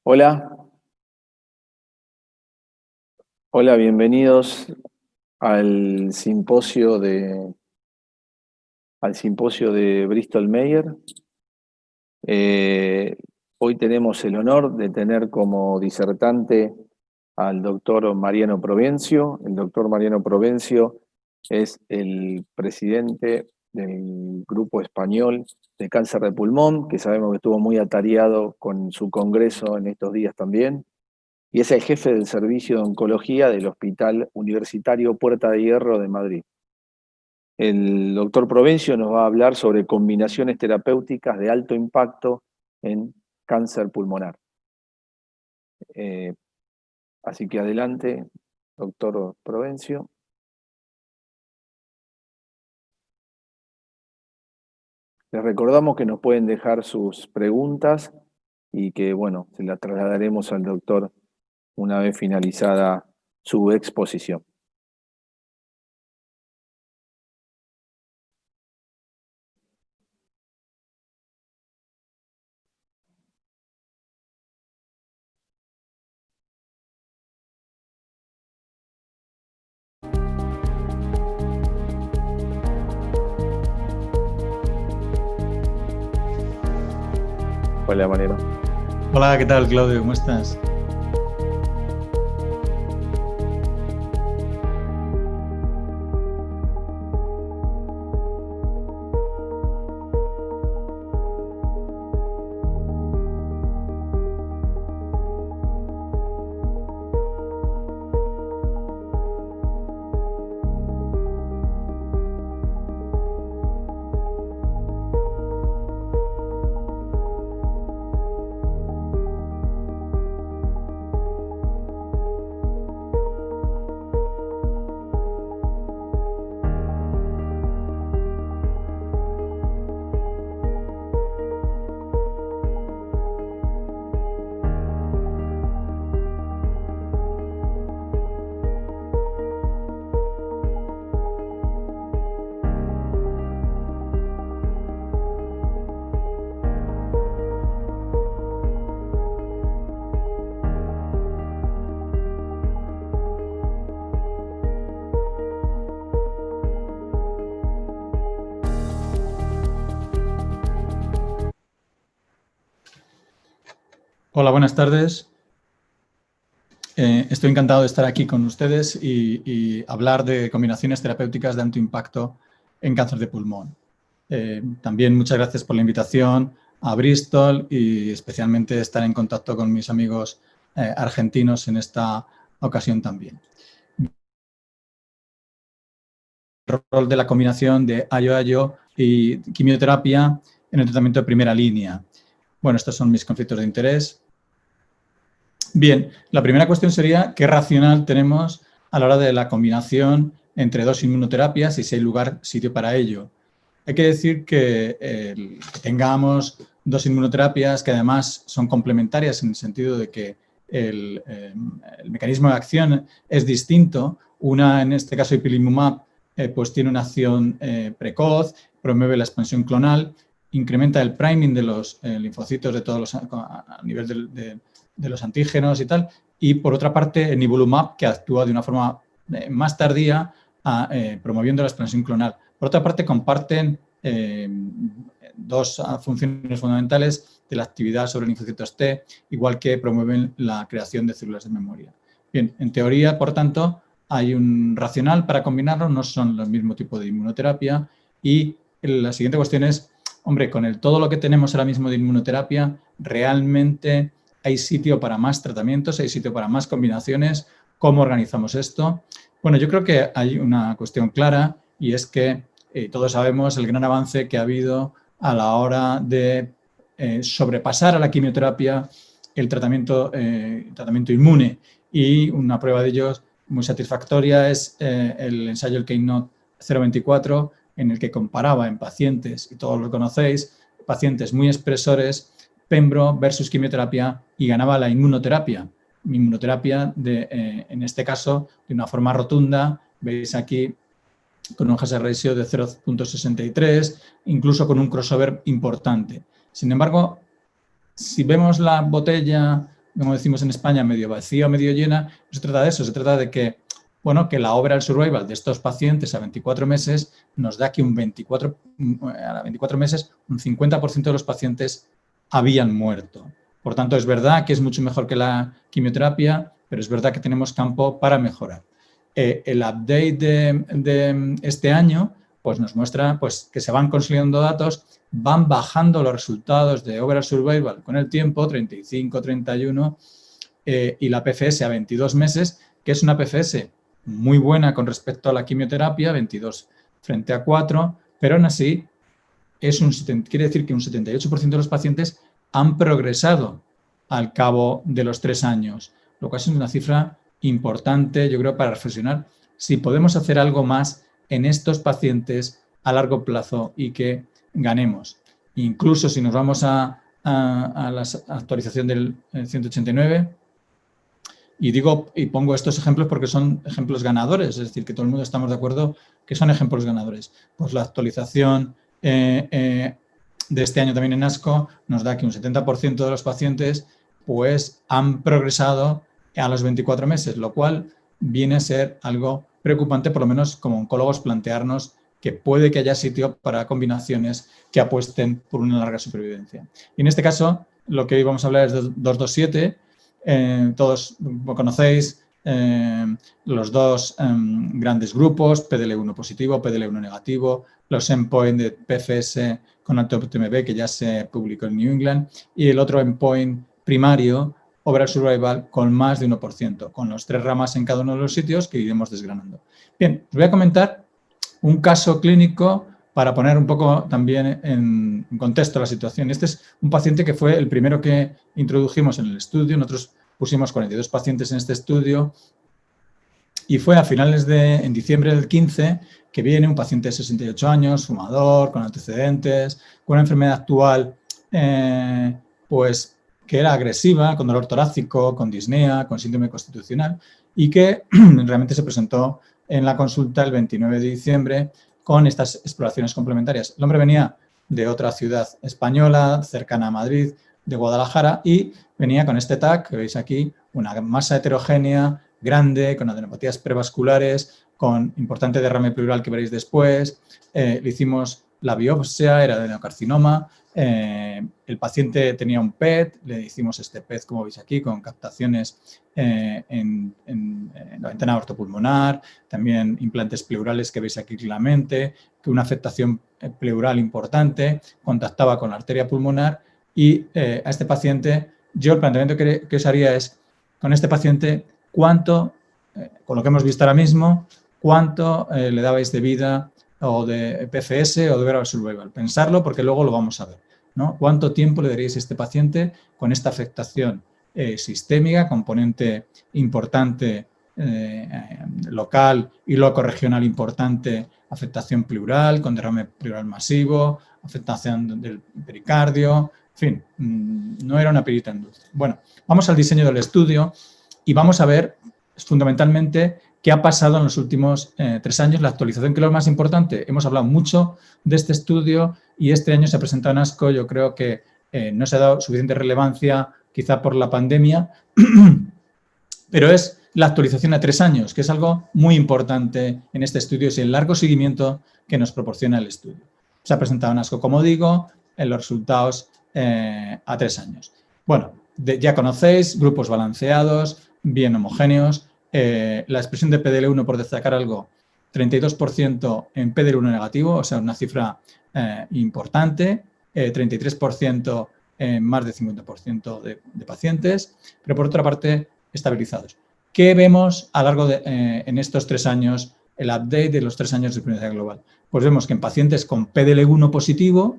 Hola, hola, bienvenidos al simposio de Bristol Myers. Eh, Hoy tenemos el honor de tener como disertante al doctor Mariano Provencio. El doctor Mariano Provencio es el presidente del grupo español de cáncer de pulmón, que sabemos que estuvo muy atareado con su congreso en estos días también. Y es el jefe del servicio de oncología del Hospital Universitario Puerta de Hierro de Madrid. El doctor Provencio nos va a hablar sobre combinaciones terapéuticas de alto impacto en cáncer pulmonar. Eh, Así que adelante, doctor Provencio. Les recordamos que nos pueden dejar sus preguntas y que, bueno, se las trasladaremos al doctor una vez finalizada su exposición. Hola, Mariano. Hola, ¿qué tal, Claudio? ¿Cómo estás? Hola, buenas tardes. Estoy encantado de estar aquí con ustedes y hablar de combinaciones terapéuticas de alto impacto en cáncer de pulmón. También muchas gracias por la invitación a Bristol y especialmente estar en contacto con mis amigos argentinos en esta ocasión también. El rol de la combinación de ayo-ayo y quimioterapia en el tratamiento de primera línea. Bueno, estos son mis conflictos de interés. Bien, la primera cuestión sería qué racional tenemos a la hora de la combinación entre dos inmunoterapias y si hay sitio para ello. Hay que decir que tengamos dos inmunoterapias que además son complementarias en el sentido de que el mecanismo de acción es distinto. Una, en este caso, ipilimumab, pues tiene una acción precoz, promueve la expansión clonal, incrementa el priming de los linfocitos de todos a nivel de los antígenos y tal. Y por otra parte, el nivolumab, que actúa de una forma más tardía, promoviendo la expansión clonal. Por otra parte, comparten dos funciones fundamentales de la actividad sobre linfocitos T, igual que promueven la creación de células de memoria. Bien, en teoría, por tanto, hay un racional para combinarlos, no son el mismo tipo de inmunoterapia. Y la siguiente cuestión es, hombre, con todo lo que tenemos ahora mismo de inmunoterapia, ¿realmente hay sitio para más tratamientos? ¿Hay sitio para más combinaciones? ¿Cómo organizamos esto? Bueno, yo creo que hay una cuestión clara y es que todos sabemos el gran avance que ha habido a la hora de sobrepasar a la quimioterapia el tratamiento inmune. Y una prueba de ello muy satisfactoria es el ensayo, el Keynote 024, en el que comparaba en pacientes, y todos lo conocéis, pacientes muy expresores, pembro versus quimioterapia, y ganaba la inmunoterapia. En este caso, de una forma rotunda, veis aquí con un hazard ratio de 0.63, incluso con un crossover importante. Sin embargo, si vemos la botella como decimos en España, medio vacía o medio llena, no se trata de eso, se trata de que, bueno, que la overall survival de estos pacientes a 24 meses nos da que a 24 meses un 50% de los pacientes habían muerto. Por tanto, es verdad que es mucho mejor que la quimioterapia, pero es verdad que tenemos campo para mejorar. El update de este año pues nos muestra pues, que se van consolidando datos, van bajando los resultados de overall survival con el tiempo, 35, 31, y la PFS a 22 meses, que es una PFS muy buena con respecto a la quimioterapia, 22 frente a 4, pero aún así quiere decir que un 78% de los pacientes han progresado al cabo de los 3 años, lo cual es una cifra importante, yo creo, para reflexionar si podemos hacer algo más en estos pacientes a largo plazo y que ganemos. Incluso si nos vamos a la actualización del 189, y pongo estos ejemplos porque son ejemplos ganadores, es decir, que todo el mundo estamos de acuerdo que son ejemplos ganadores. Pues la actualización de este año también en ASCO nos da que un 70% de los pacientes pues han progresado a los 24 meses, lo cual viene a ser algo preocupante, por lo menos como oncólogos plantearnos que puede que haya sitio para combinaciones que apuesten por una larga supervivencia. Y en este caso, lo que hoy vamos a hablar es de 227. Todos lo conocéis, los dos grandes grupos, PDL1 positivo, PDL1 negativo, los endpoint de PFS con alto TMB que ya se publicó en New England, y el otro endpoint primario, overall survival, con más de 1%, con los 3 ramas en cada uno de los sitios que iremos desgranando. Bien, os voy a comentar un caso clínico para poner un poco también en contexto la situación. Este es un paciente que fue el primero que introdujimos en el estudio. Nosotros pusimos 42 pacientes en este estudio y fue a finales en diciembre del 15 que viene un paciente de 68 años, fumador, con antecedentes, con una enfermedad actual pues que era agresiva, con dolor torácico, con disnea, con síndrome constitucional y que realmente se presentó en la consulta el 29 de diciembre con estas exploraciones complementarias. El hombre venía de otra ciudad española, cercana a Madrid, de Guadalajara, y venía con este TAC, que veis aquí, una masa heterogénea, grande, con adenopatías prevasculares, con importante derrame pleural que veréis después. Le hicimos la biopsia, era adenocarcinoma. El paciente tenía un PET, le hicimos este PET, como veis aquí, con captaciones en la ventana ortopulmonar, también implantes pleurales que veis aquí claramente, que una afectación pleural importante, contactaba con la arteria pulmonar y a este paciente, yo el planteamiento que os haría es, con este paciente, ¿cuánto, con lo que hemos visto ahora mismo, cuánto le dabais de vida o de PFS o de overall survival? Pensarlo porque luego lo vamos a ver, ¿no? ¿Cuánto tiempo le daríais a este paciente con esta afectación sistémica, componente importante local y locorregional importante, afectación pleural, con derrame pleural masivo, afectación del pericardio, en fin, no era una pirita en dulce. Bueno, vamos al diseño del estudio y vamos a ver fundamentalmente qué ha pasado en los últimos 3 años, la actualización, que es lo más importante. Hemos hablado mucho de este estudio y este año se ha presentado en ASCO. Yo creo que no se ha dado suficiente relevancia, quizá por la pandemia, pero es la actualización a 3 años, que es algo muy importante en este estudio, es el largo seguimiento que nos proporciona el estudio. Se ha presentado en ASCO, como digo, en los resultados a 3 años. Bueno, ya conocéis, grupos balanceados, bien homogéneos. La expresión de PDL1, por destacar algo, 32% en PDL1 negativo, o sea, una cifra importante, 33% en más de 50% de pacientes, pero por otra parte, estabilizados. ¿Qué vemos a largo en estos 3 años, el update de los 3 años de supervivencia global? Pues vemos que en pacientes con PDL1 positivo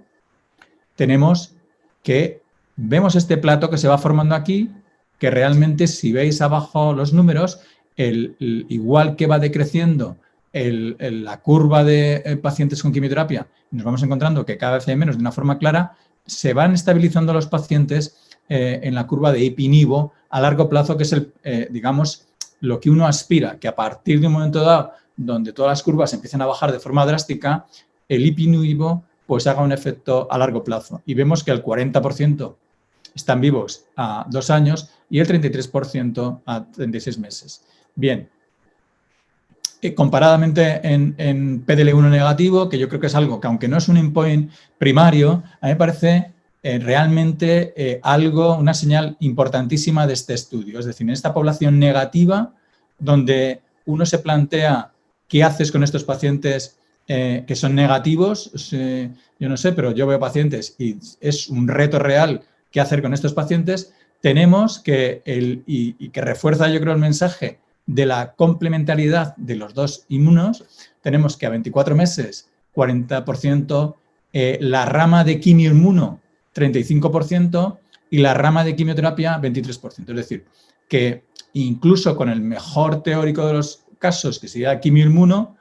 tenemos que vemos este plato que se va formando aquí, que realmente si veis abajo los números, igual que va decreciendo la curva de pacientes con quimioterapia, nos vamos encontrando que cada vez hay menos de una forma clara, se van estabilizando los pacientes en la curva de ipinivo a largo plazo, que es digamos, lo que uno aspira, que a partir de un momento dado, donde todas las curvas empiezan a bajar de forma drástica, el ipinivo pues haga un efecto a largo plazo. Y vemos que el 40% están vivos a 2 años y el 33% a 36 meses. Bien, comparadamente en PDL1 negativo, que yo creo que es algo que, aunque no es un endpoint primario, a mí me parece realmente una señal importantísima de este estudio. Es decir, en esta población negativa, donde uno se plantea qué haces con estos pacientes que son negativos, yo no sé, pero yo veo pacientes y es un reto real qué hacer con estos pacientes, tenemos que, y que refuerza yo creo el mensaje de la complementariedad de los dos inmunos, tenemos que a 24 meses 40%, la rama de quimioinmuno 35% y la rama de quimioterapia 23%. Es decir, que incluso con el mejor teórico de los casos, que sería quimioinmuno,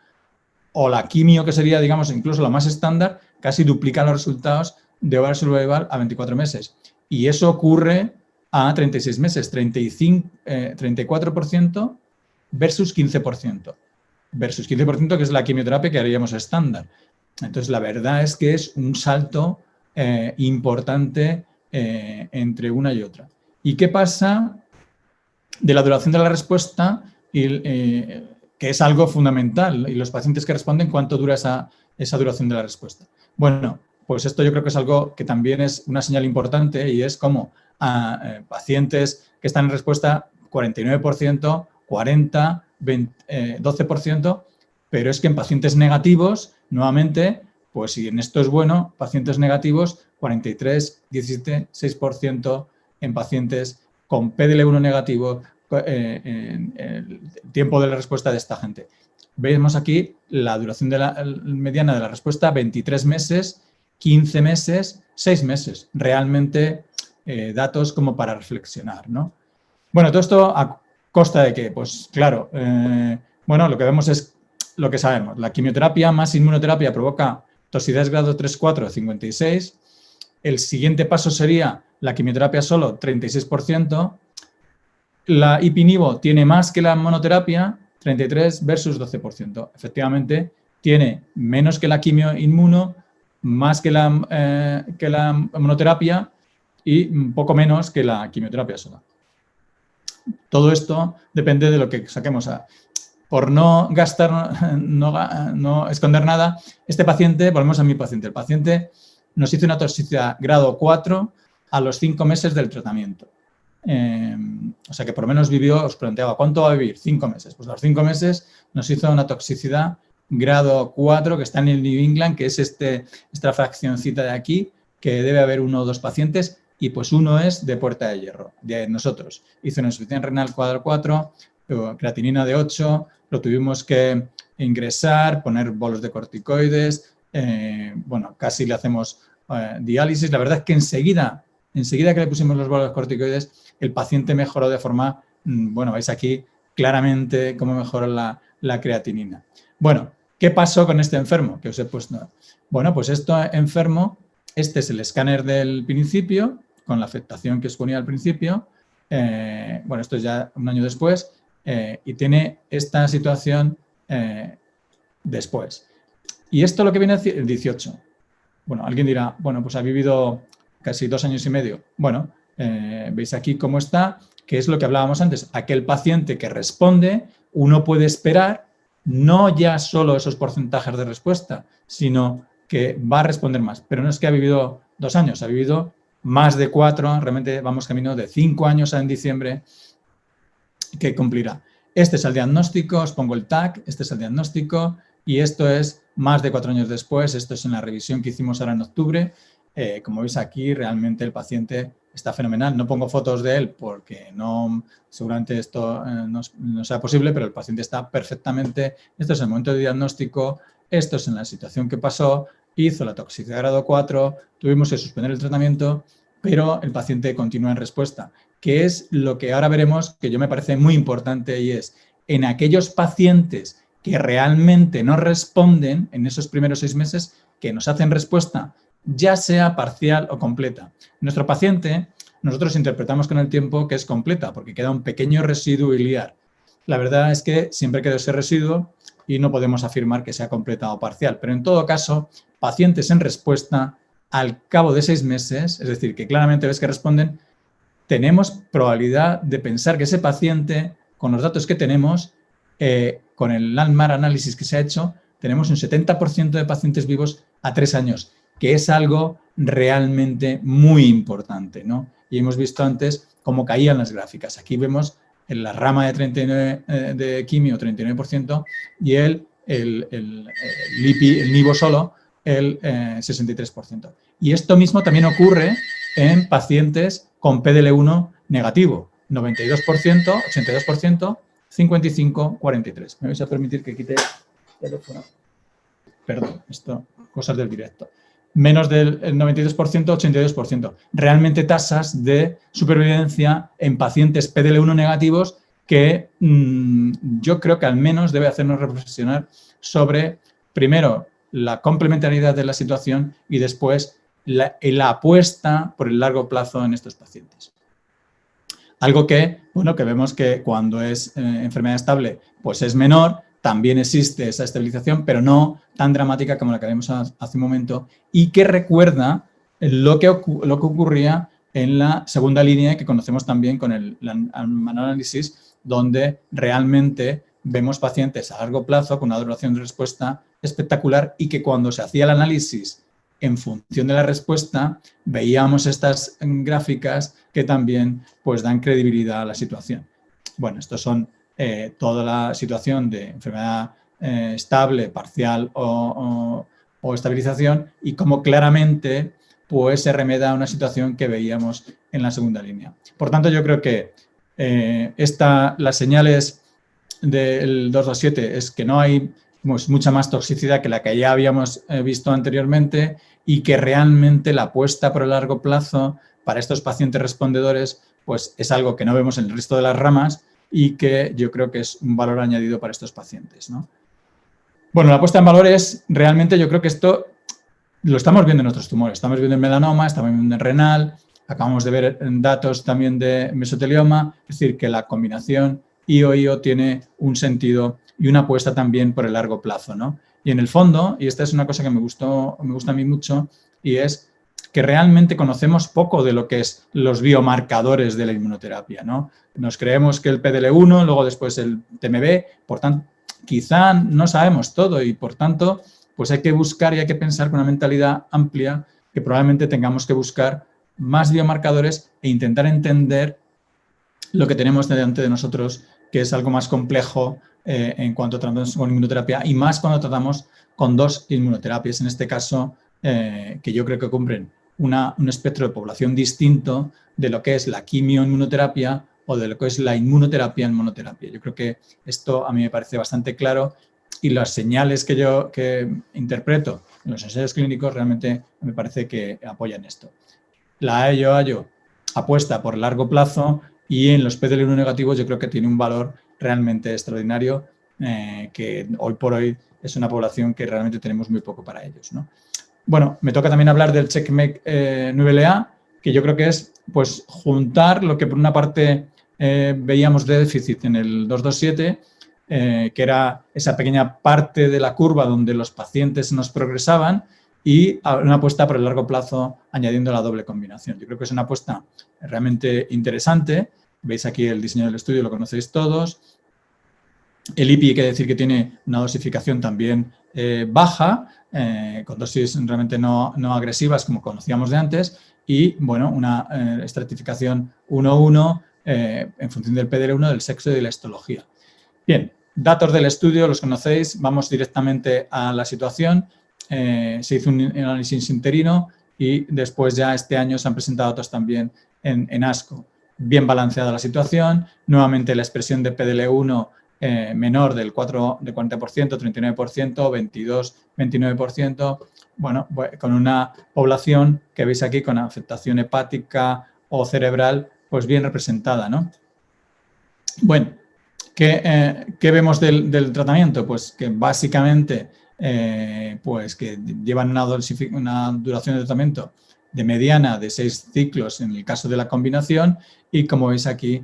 o la quimio, que sería, digamos, incluso la más estándar, casi duplica los resultados de overall survival a 24 meses. Y eso ocurre a 36 meses, 34% versus 15%. Versus 15%, que es la quimioterapia que haríamos estándar. Entonces, la verdad es que es un salto importante entre una y otra. ¿Y qué pasa de la duración de la respuesta? Que es algo fundamental, y los pacientes que responden, ¿cuánto dura esa duración de la respuesta? Bueno, pues esto yo creo que es algo que también es una señal importante, y es como a pacientes que están en respuesta 49%, 40%, 12%, pero es que en pacientes negativos, nuevamente, pues si en esto es bueno, pacientes negativos, 43, 17, 6% en pacientes con PDL1 negativo, en el tiempo de la respuesta de esta gente. Vemos aquí la duración de la mediana de la respuesta, 23 meses, 15 meses, 6 meses. Realmente datos como para reflexionar, ¿no? Bueno, todo esto a costa de que, pues claro, bueno, lo que vemos es lo que sabemos. La quimioterapia más inmunoterapia provoca toxicidades grado 3-4, 56. El siguiente paso sería la quimioterapia solo, 36%. La ipi/nivo tiene más que la monoterapia, 33 versus 12%. Efectivamente, tiene menos que la quimioinmuno, más que la monoterapia y un poco menos que la quimioterapia sola. Todo esto depende de lo que saquemos. Por no gastar, no esconder nada, este paciente, volvemos a mi paciente, el paciente nos hizo una toxicidad grado 4 a los 5 meses del tratamiento. O sea que por lo menos vivió, os planteaba, ¿cuánto va a vivir? 5 meses. Pues a los 5 meses nos hizo una toxicidad grado 4 que está en el New England, que es esta fraccioncita de aquí, que debe haber 1 o 2 pacientes, y pues uno es de Puerta de Hierro, de nosotros. Hizo una insuficiencia renal cuadro 4, creatinina de 8, lo tuvimos que ingresar, poner bolos de corticoides, bueno, casi le hacemos diálisis. La verdad es que enseguida que le pusimos los bolos de corticoides, el paciente mejoró de forma, bueno, veis aquí claramente cómo mejoró la creatinina. Bueno, ¿qué pasó con este enfermo? Que os he puesto. Bueno, pues este enfermo, este es el escáner del principio, con la afectación que os ponía al principio. Bueno, esto es ya un año después, y tiene esta situación después. Y esto lo que viene a decir, el 18. Bueno, alguien dirá, bueno, pues ha vivido casi 2 años y medio. Bueno, veis aquí cómo está, que es lo que hablábamos antes. Aquel paciente que responde, uno puede esperar no ya solo esos porcentajes de respuesta, sino que va a responder más. Pero no es que ha vivido 2 años, ha vivido más de 4, realmente vamos camino de 5 años en diciembre que cumplirá. Este es el diagnóstico, os pongo el tag, este es el diagnóstico y esto es más de 4 años después, esto es en la revisión que hicimos ahora en octubre. Como veis aquí, realmente el paciente está fenomenal. No pongo fotos de él porque seguramente esto no sea posible, pero el paciente está perfectamente. Esto es el momento de diagnóstico, esto es en la situación que pasó, hizo la toxicidad grado 4, tuvimos que suspender el tratamiento, pero el paciente continúa en respuesta, que es lo que ahora veremos, que yo me parece muy importante, y es en aquellos pacientes que realmente no responden en esos primeros 6 meses, que nos hacen respuesta, ya sea parcial o completa. Nuestro paciente, nosotros interpretamos con el tiempo que es completa, porque queda un pequeño residuo iliar. La verdad es que siempre queda ese residuo y no podemos afirmar que sea completa o parcial, pero en todo caso, pacientes en respuesta al cabo de 6 meses, es decir, que claramente ves que responden, tenemos probabilidad de pensar que ese paciente, con los datos que tenemos, con el landmark análisis que se ha hecho, tenemos un 70% de pacientes vivos a 3 años, que es algo realmente muy importante, ¿no? Y hemos visto antes cómo caían las gráficas. Aquí vemos en la rama de 39 de quimio, 39%, y el nivo solo, el 63%. Y esto mismo también ocurre en pacientes con PDL1 negativo, 92%, 82%, 55, 43. Me vais a permitir que quite el teléfono. Perdón, esto, cosas del directo. Menos del 92%, 82%. Realmente tasas de supervivencia en pacientes PDL1 negativos que yo creo que al menos debe hacernos reflexionar sobre, primero, la complementariedad de la situación y después la apuesta por el largo plazo en estos pacientes. Algo que, bueno, que vemos que cuando es enfermedad estable, pues es menor, también existe esa estabilización, pero no tan dramática como la que vimos hace un momento y que recuerda lo que ocurría en la segunda línea que conocemos también con el análisis, donde realmente vemos pacientes a largo plazo con una duración de respuesta espectacular y que cuando se hacía el análisis en función de la respuesta, veíamos estas gráficas que también pues, dan credibilidad a la situación. Bueno, estos son toda la situación de enfermedad estable, parcial o estabilización y cómo claramente pues, se remeda a una situación que veíamos en la segunda línea. Por tanto, yo creo que las señales del 227 es que no hay mucha más toxicidad que la que ya habíamos visto anteriormente y que realmente la apuesta por el largo plazo para estos pacientes respondedores pues es algo que no vemos en el resto de las ramas y que yo creo que es un valor añadido para estos pacientes, ¿no? Bueno, la puesta en valor es realmente, yo creo que esto lo estamos viendo en otros tumores. Estamos viendo en melanoma, estamos viendo en renal, acabamos de ver datos también de mesotelioma, es decir, que la combinación IO-IO tiene un sentido y una apuesta también por el largo plazo, ¿no? Y en el fondo, y esta es una cosa que me gusta a mí mucho, y es que realmente conocemos poco de lo que es los biomarcadores de la inmunoterapia, ¿no? Nos creemos que el PDL1, luego después el TMB, por tanto, quizá no sabemos todo y, por tanto, pues hay que buscar y hay que pensar con una mentalidad amplia que probablemente tengamos que buscar más biomarcadores e intentar entender lo que tenemos delante de nosotros, que es algo más complejo en cuanto tratamos con inmunoterapia y más cuando tratamos con dos inmunoterapias, en este caso, que yo creo que cumplen un espectro de población distinto de lo que es la quimioinmunoterapia o de lo que es la inmunoterapia en monoterapia. Yo creo que esto a mí me parece bastante claro y las señales que yo interpreto en los ensayos clínicos realmente me parece que apoyan esto. La AYO apuesta por largo plazo y en los PDL1 negativos yo creo que tiene un valor realmente extraordinario que hoy por hoy es una población que realmente tenemos muy poco para ellos, ¿no? Bueno, me toca también hablar del CheckMate 9LA, que yo creo que es pues juntar lo que por una parte veíamos de déficit en el 227, que era esa pequeña parte de la curva donde los pacientes nos progresaban y una apuesta por el largo plazo añadiendo la doble combinación. Yo creo que es una apuesta realmente interesante. Veis aquí el diseño del estudio, lo conocéis todos. El IPI hay que decir que tiene una dosificación también baja, con dosis realmente no agresivas como conocíamos de antes y, bueno, una estratificación 1-1 en función del PDL1, del sexo y de la histología. Bien, datos del estudio los conocéis, vamos directamente a la situación. Se hizo un análisis interino y después ya este año se han presentado datos también en ASCO. Bien balanceada la situación, nuevamente la expresión de PDL1 menor del 40%, 39%, 22, 29%, bueno, con una población que veis aquí con afectación hepática o cerebral, pues bien representada, ¿no? Bueno, ¿qué vemos del tratamiento? Pues que básicamente pues que llevan una duración de tratamiento de mediana de 6 ciclos en el caso de la combinación y, como veis aquí,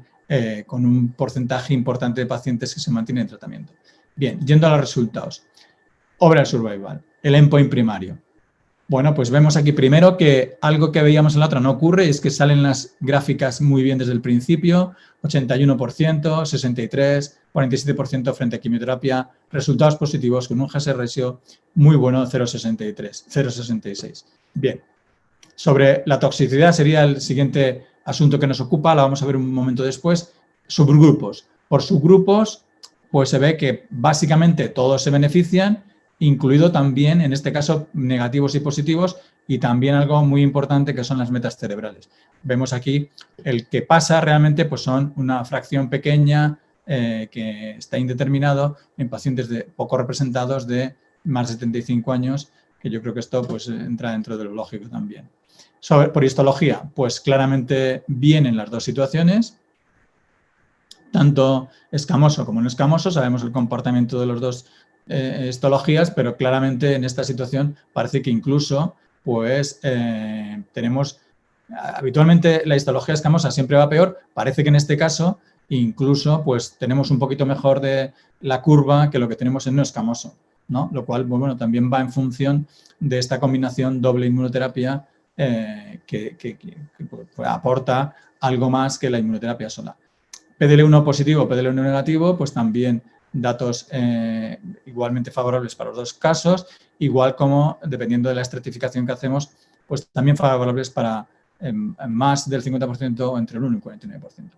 con un porcentaje importante de pacientes que se mantienen en tratamiento. Bien, yendo a los resultados. Overall survival, el endpoint primario. Bueno, pues vemos aquí primero que algo que veíamos en la otra no ocurre, y es que salen las gráficas muy bien desde el principio, 81%, 63%, 47% frente a quimioterapia, resultados positivos con un hazard ratio muy bueno, 0,63, 0,66. Bien, sobre la toxicidad sería el siguiente asunto que nos ocupa, la vamos a ver un momento después. Subgrupos. Por subgrupos, pues se ve que básicamente todos se benefician, incluido también, en este caso, negativos y positivos, y también algo muy importante que son las metas cerebrales. Vemos aquí el que pasa realmente pues son una fracción pequeña que está indeterminado en pacientes poco representados de más de 75 años, que yo creo que esto pues entra dentro de lo lógico también. Por histología, pues claramente bien en las dos situaciones, tanto escamoso como no escamoso, sabemos el comportamiento de las dos histologías, pero claramente en esta situación parece que incluso pues tenemos, habitualmente la histología escamosa siempre va peor, parece que en este caso incluso pues tenemos un poquito mejor de la curva que lo que tenemos en no escamoso, ¿no? Lo cual, bueno, también va en función de esta combinación doble inmunoterapia que aporta algo más que la inmunoterapia sola. PDL1 positivo, PDL1 negativo, pues también datos igualmente favorables para los dos casos, igual como, dependiendo de la estratificación que hacemos, pues también favorables para más del 50% o entre el 1 y el 49%.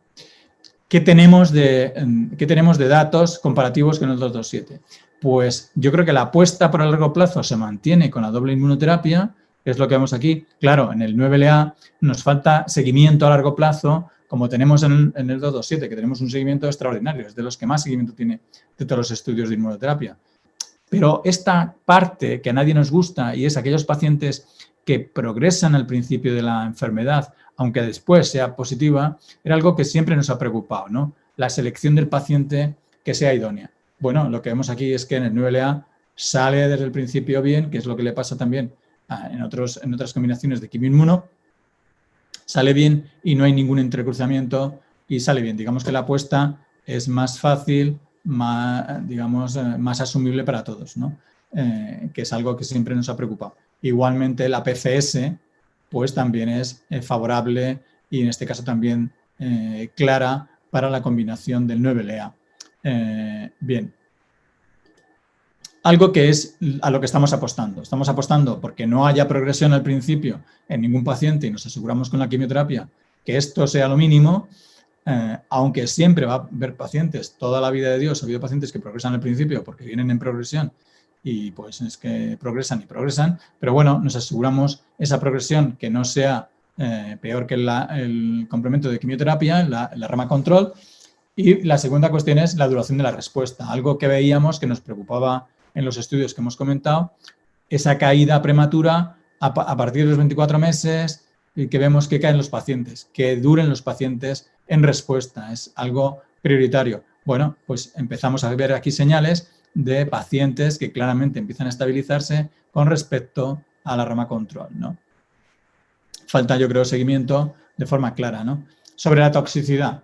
¿Qué tenemos de datos comparativos con el 227? Pues yo creo que la apuesta por el largo plazo se mantiene con la doble inmunoterapia, que es lo que vemos aquí. Claro, en el 9LA nos falta seguimiento a largo plazo, como tenemos en el 227, que tenemos un seguimiento extraordinario, es de los que más seguimiento tiene de todos los estudios de inmunoterapia. Pero esta parte que a nadie nos gusta y es aquellos pacientes que progresan al principio de la enfermedad, aunque después sea positiva, era algo que siempre nos ha preocupado, ¿no? La selección del paciente que sea idónea. Bueno, lo que vemos aquí es que en el 9LA sale desde el principio bien, que es lo que le pasa también en otras combinaciones de quimioinmuno, sale bien y no hay ningún entrecruzamiento y sale bien. Digamos que la apuesta es más fácil, más, digamos, más asumible para todos, ¿no? Que es algo que siempre nos ha preocupado. Igualmente la PCS pues también es favorable y en este caso también clara para la combinación del 9LA. Bien. Algo que es a lo que estamos apostando. Estamos apostando porque no haya progresión al principio en ningún paciente y nos aseguramos con la quimioterapia que esto sea lo mínimo, aunque siempre va a haber pacientes, toda la vida de Dios ha habido pacientes que progresan al principio porque vienen en progresión y pues es que progresan y progresan, pero bueno, nos aseguramos esa progresión que no sea peor que el complemento de quimioterapia, la rama control. Y la segunda cuestión es la duración de la respuesta, algo que veíamos que nos preocupaba en los estudios que hemos comentado, esa caída prematura a partir de los 24 meses y que vemos que caen los pacientes, que duren los pacientes en respuesta, es algo prioritario. Bueno, pues empezamos a ver aquí señales de pacientes que claramente empiezan a estabilizarse con respecto a la rama control, ¿no? Falta, yo creo, seguimiento de forma clara, ¿no? Sobre la toxicidad.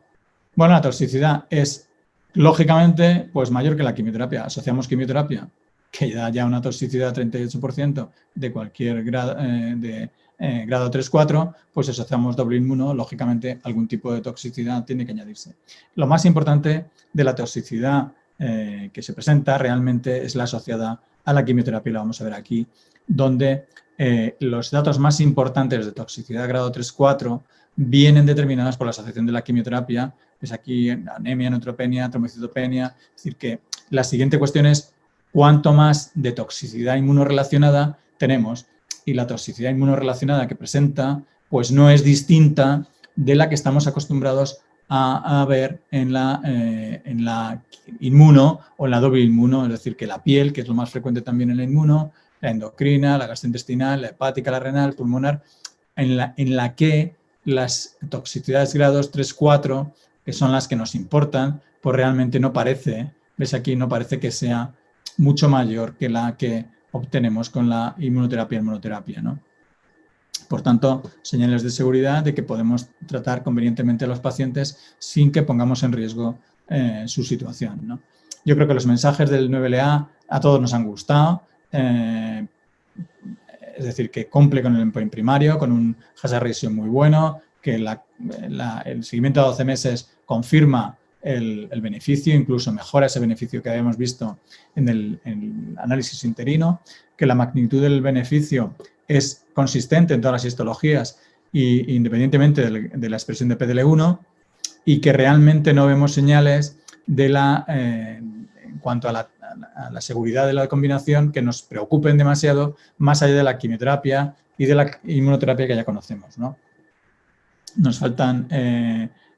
Bueno, la toxicidad es, lógicamente, pues mayor que la quimioterapia. Asociamos quimioterapia, que da ya una toxicidad 38% de cualquier grado, grado 3-4, pues asociamos doble inmuno, lógicamente algún tipo de toxicidad tiene que añadirse. Lo más importante de la toxicidad que se presenta realmente es la asociada a la quimioterapia, la vamos a ver aquí, donde los datos más importantes de toxicidad grado 3-4 vienen determinados por la asociación de la quimioterapia, es aquí anemia, neutropenia, trombocitopenia, es decir que la siguiente cuestión es cuánto más de toxicidad inmunorrelacionada tenemos y la toxicidad inmunorrelacionada que presenta pues no es distinta de la que estamos acostumbrados a ver en la inmuno o en la doble inmuno, es decir, que la piel, que es lo más frecuente también en la inmuno, la endocrina, la gastrointestinal, la hepática, la renal, pulmonar, en la que las toxicidades grados 3-4, que son las que nos importan, pues realmente no parece, ves aquí, no parece que sea mucho mayor que la que obtenemos con la inmunoterapia, ¿no? Por tanto, señales de seguridad de que podemos tratar convenientemente a los pacientes sin que pongamos en riesgo su situación, ¿no? Yo creo que los mensajes del 9LA a todos nos han gustado. es decir, que cumple con el endpoint primario, con un hazard ratio muy bueno, que el seguimiento de 12 meses confirma el beneficio, incluso mejora ese beneficio que habíamos visto en el análisis interino, que la magnitud del beneficio es consistente en todas las histologías y independientemente de la expresión de PDL1, y que realmente no vemos señales de en cuanto a la seguridad de la combinación que nos preocupen demasiado más allá de la quimioterapia y de la inmunoterapia que ya conocemos, ¿no? Nos faltan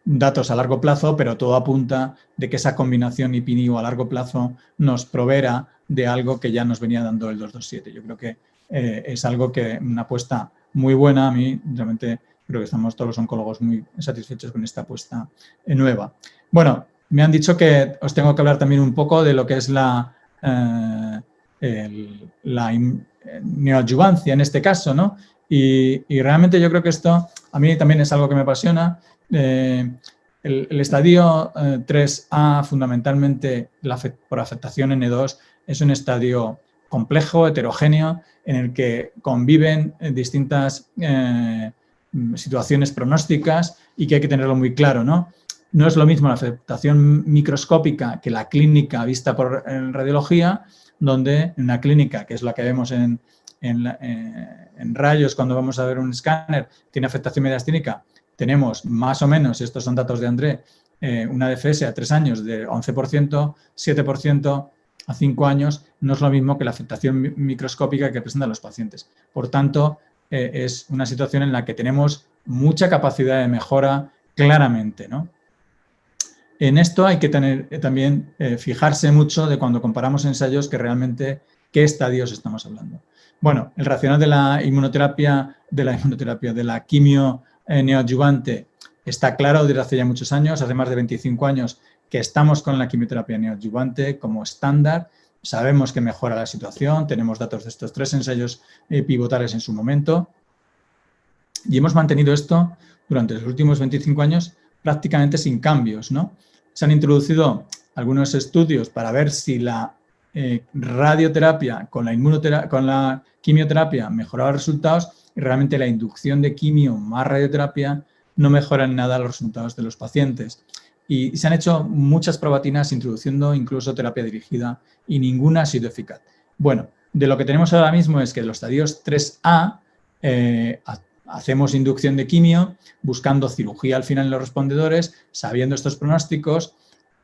datos a largo plazo, pero todo apunta de que esa combinación IPI-NIVO a largo plazo nos proveerá de algo que ya nos venía dando el 227. Yo creo que es algo que una apuesta muy buena. A mí realmente creo que estamos todos los oncólogos muy satisfechos con esta apuesta nueva. Bueno, me han dicho que os tengo que hablar también un poco de lo que es la neoadjuvancia en este caso, ¿no? Y realmente yo creo que esto a mí también es algo que me apasiona. El estadio 3A, fundamentalmente por afectación N2, es un estadio complejo, heterogéneo, en el que conviven distintas situaciones pronósticas y que hay que tenerlo muy claro, ¿no? No es lo mismo la afectación microscópica que la clínica vista por radiología, donde en una clínica, que es la que vemos en rayos cuando vamos a ver un escáner, tiene afectación mediastínica, tenemos más o menos, y estos son datos de André, una DFS a 3 años de 11%, 7% a 5 años, no es lo mismo que la afectación microscópica que presentan los pacientes. Por tanto, es una situación en la que tenemos mucha capacidad de mejora claramente, ¿no? En esto hay que tener también fijarse mucho de cuando comparamos ensayos que realmente qué estadios estamos hablando. Bueno, el racional de la inmunoterapia, de la quimio neoadyuvante está claro desde hace ya muchos años, hace más de 25 años que estamos con la quimioterapia neoadyuvante como estándar. Sabemos que mejora la situación, tenemos datos de estos 3 ensayos pivotales en su momento y hemos mantenido esto durante los últimos 25 años prácticamente sin cambios, ¿no? Se han introducido algunos estudios para ver si la radioterapia con la quimioterapia mejoraba los resultados y realmente la inducción de quimio más radioterapia no mejora en nada los resultados de los pacientes. Y se han hecho muchas probatinas introduciendo incluso terapia dirigida y ninguna ha sido eficaz. Bueno, de lo que tenemos ahora mismo es que los estadios 3A hacemos inducción de quimio, buscando cirugía al final en los respondedores, sabiendo estos pronósticos,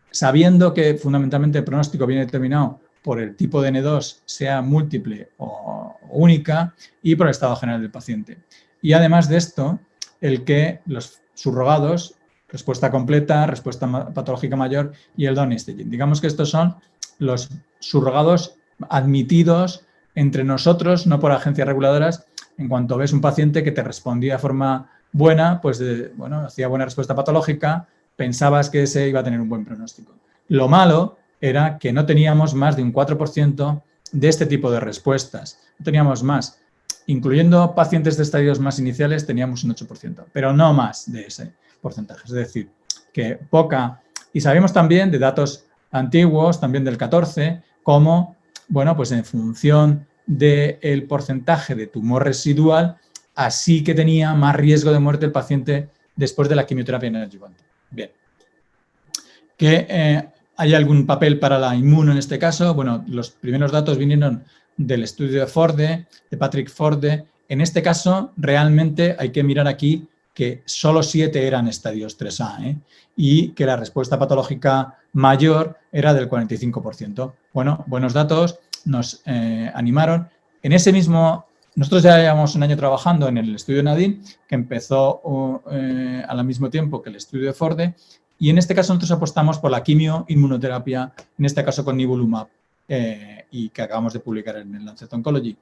sabiendo que fundamentalmente el pronóstico viene determinado por el tipo de N2, sea múltiple o única, y por el estado general del paciente. Y además de esto, el que los subrogados, respuesta completa, respuesta patológica mayor y el downstaging. Digamos que estos son los subrogados admitidos entre nosotros, no por agencias reguladoras. En cuanto ves un paciente que te respondía de forma buena, pues bueno, hacía buena respuesta patológica, pensabas que ese iba a tener un buen pronóstico. Lo malo era que no teníamos más de un 4% de este tipo de respuestas. No teníamos más. Incluyendo pacientes de estadios más iniciales, teníamos un 8%, pero no más de ese porcentaje. Es decir, que poca. Y sabemos también de datos antiguos, también del 14, como, bueno, pues en función del porcentaje de tumor residual, así que tenía más riesgo de muerte el paciente después de la quimioterapia neoadyuvante. Bien. ¿Que hay algún papel para la inmuno en este caso? Bueno, los primeros datos vinieron del estudio de Forde, de Patrick Forde. En este caso, realmente hay que mirar aquí que solo 7 eran estadios 3A, y que la respuesta patológica mayor era del 45%. Bueno, buenos datos, nos animaron. En ese mismo, nosotros ya llevamos un año trabajando en el estudio Nadine, que empezó al mismo tiempo que el estudio de Forde, y en este caso nosotros apostamos por la quimio-inmunoterapia, en este caso con nivolumab, y que acabamos de publicar en el Lancet Oncology.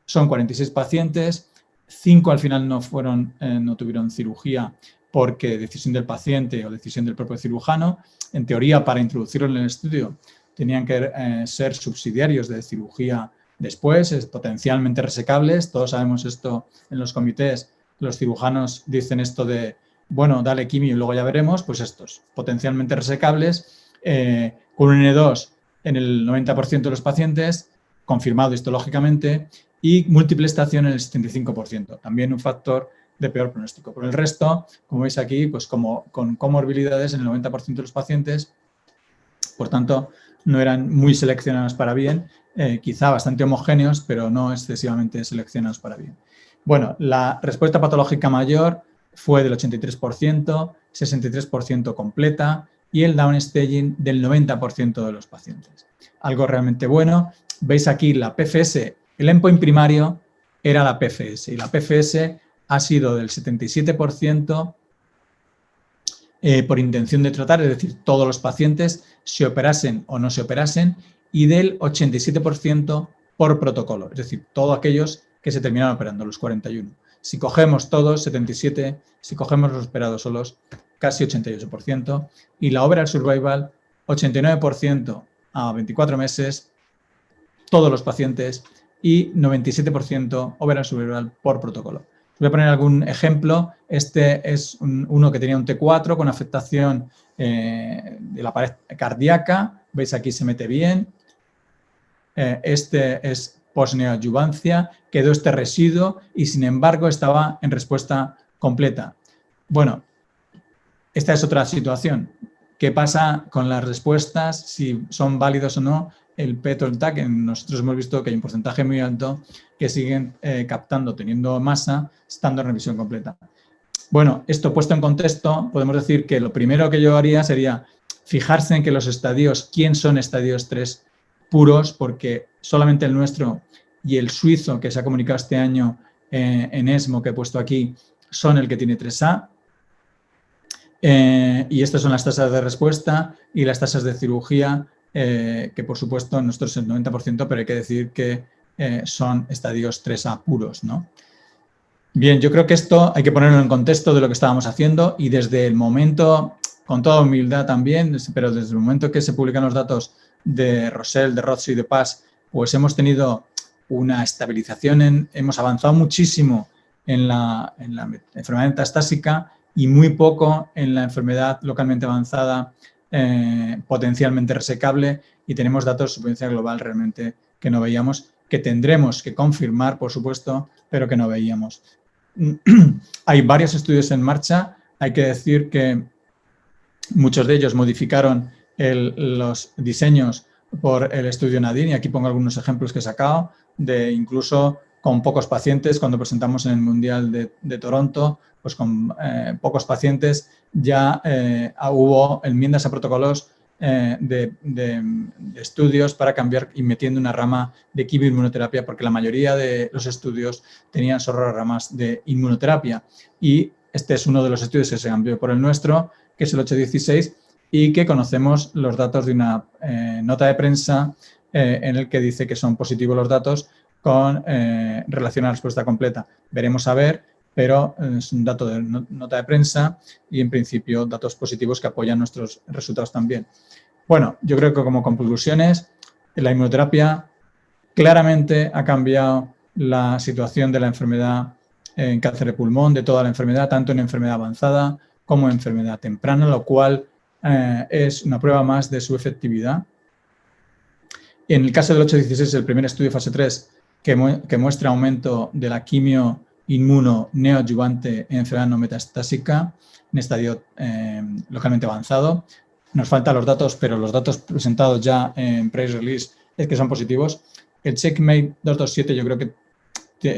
Son 46 pacientes, 5 al final no tuvieron cirugía porque decisión del paciente o decisión del propio cirujano. En teoría, para introducirlo en el estudio, tenían que ser subsidiarios de cirugía después, potencialmente resecables. Todos sabemos esto en los comités. Los cirujanos dicen esto de, bueno, dale quimio y luego ya veremos. Pues estos, potencialmente resecables, con un N2 en el 90% de los pacientes, confirmado histológicamente, y múltiple estación en el 75%, también un factor de peor pronóstico. Por el resto, como veis aquí, pues como con comorbilidades en el 90% de los pacientes, por tanto, no eran muy seleccionados para bien, quizá bastante homogéneos, pero no excesivamente seleccionados para bien. Bueno, la respuesta patológica mayor fue del 83%, 63% completa y el downstaging del 90% de los pacientes. Algo realmente bueno. Veis aquí la PFS, el endpoint primario era la PFS y la PFS ha sido del 77% por intención de tratar, es decir, todos los pacientes se operasen o no se operasen, y del 87% por protocolo, es decir, todos aquellos que se terminaron operando, los 41. Si cogemos todos, 77, si cogemos los operados solos, casi 88%, y la overall survival, 89% a 24 meses, todos los pacientes, y 97% overall survival por protocolo. Voy a poner algún ejemplo. Este es uno que tenía un T4 con afectación de la pared cardíaca. Veis aquí se mete bien. Este es posneoadyuvancia. Quedó este residuo y sin embargo estaba en respuesta completa. Bueno, esta es otra situación. ¿Qué pasa con las respuestas? Si son válidos o no. El PET o el TAC, nosotros hemos visto que hay un porcentaje muy alto que siguen captando, teniendo masa, estando en revisión completa. Bueno, esto puesto en contexto, podemos decir que lo primero que yo haría sería fijarse en que los estadios, ¿quién son estadios 3 puros? Porque solamente el nuestro y el suizo que se ha comunicado este año en ESMO, que he puesto aquí, son el que tiene 3A. Y estas son las tasas de respuesta y las tasas de cirugía, que por supuesto nosotros es el 90%, pero hay que decir que son estadios 3A puros, ¿no? Bien, yo creo que esto hay que ponerlo en contexto de lo que estábamos haciendo y desde el momento, con toda humildad también, pero desde el momento que se publican los datos de Rosell, de Rothschild y de Pass, pues hemos tenido una estabilización, hemos avanzado muchísimo en la enfermedad metastásica y muy poco en la enfermedad localmente avanzada, potencialmente resecable, y tenemos datos de supervivencia global realmente que no veíamos, que tendremos que confirmar, por supuesto, pero que no veíamos. Hay varios estudios en marcha. Hay que decir que muchos de ellos modificaron los diseños por el estudio Nadine, y aquí pongo algunos ejemplos que he sacado, de incluso con pocos pacientes. Cuando presentamos en el Mundial de Toronto, pues con pocos pacientes ya hubo enmiendas a protocolos de estudios para cambiar y metiendo una rama de quimioinmunoterapia, porque la mayoría de los estudios tenían solo ramas de inmunoterapia. Y este es uno de los estudios que se cambió por el nuestro, que es el 816, y que conocemos los datos de una nota de prensa en el que dice que son positivos los datos con relación a la respuesta completa. Veremos a ver, pero es un dato de nota de prensa y en principio datos positivos que apoyan nuestros resultados también. Bueno, yo creo que como conclusiones, la inmunoterapia claramente ha cambiado la situación de la enfermedad en cáncer de pulmón, de toda la enfermedad, tanto en enfermedad avanzada como en enfermedad temprana, lo cual es una prueba más de su efectividad. En el caso del 816, el primer estudio fase 3 que muestra aumento de la quimio inmuno neoadyuvante en enfermedad no metastásica en estadio localmente avanzado. Nos faltan los datos, pero los datos presentados ya en press release es que son positivos. El Checkmate 227 yo creo que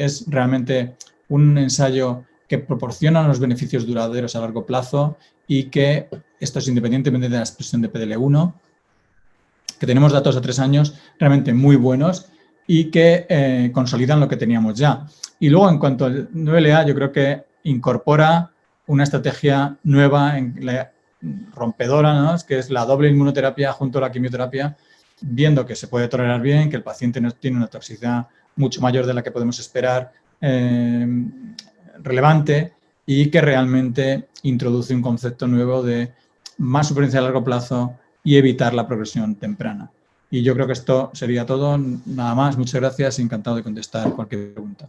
es realmente un ensayo que proporciona unos beneficios duraderos a largo plazo y que esto es independientemente de la expresión de PDL1, que tenemos datos a 3 años realmente muy buenos y que consolidan lo que teníamos ya. Y luego, en cuanto al 9LA, yo creo que incorpora una estrategia nueva, rompedora, ¿no? Que es la doble inmunoterapia junto a la quimioterapia, viendo que se puede tolerar bien, que el paciente no tiene una toxicidad mucho mayor de la que podemos esperar, relevante, y que realmente introduce un concepto nuevo de más supervivencia a largo plazo y evitar la progresión temprana. Y yo creo que esto sería todo. Nada más. Muchas gracias. Encantado de contestar cualquier pregunta.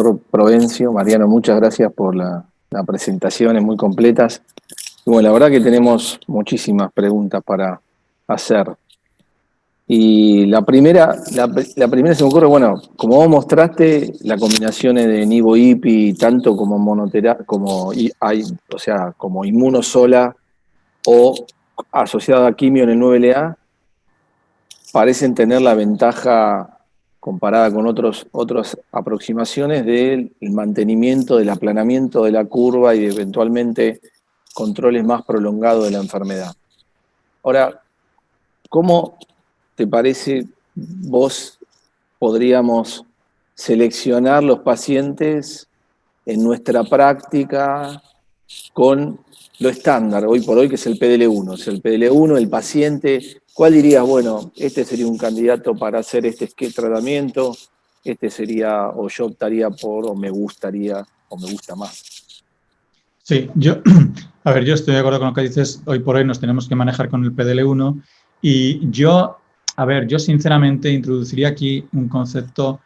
doctor Provencio. Mariano, muchas gracias por la presentación, muy completas. Y bueno, la verdad que tenemos muchísimas preguntas para hacer. Y la primera se me ocurre, bueno, como vos mostraste, la combinación de nivo-ipi, tanto como monoterapia, como inmunosola o asociada a quimio en el 9LA, parecen tener la ventaja comparada con otras aproximaciones del mantenimiento, del aplanamiento de la curva y eventualmente controles más prolongados de la enfermedad. Ahora, ¿cómo te parece vos podríamos seleccionar los pacientes en nuestra práctica con lo estándar, hoy por hoy, que es el PDL1? Es el PDL1, el paciente, ¿cuál dirías, bueno, este sería un candidato para hacer este tratamiento, este sería, o yo optaría por, o me gustaría, o me gusta más? Sí, yo estoy de acuerdo con lo que dices. Hoy por hoy nos tenemos que manejar con el PDL1 y yo sinceramente introduciría aquí un concepto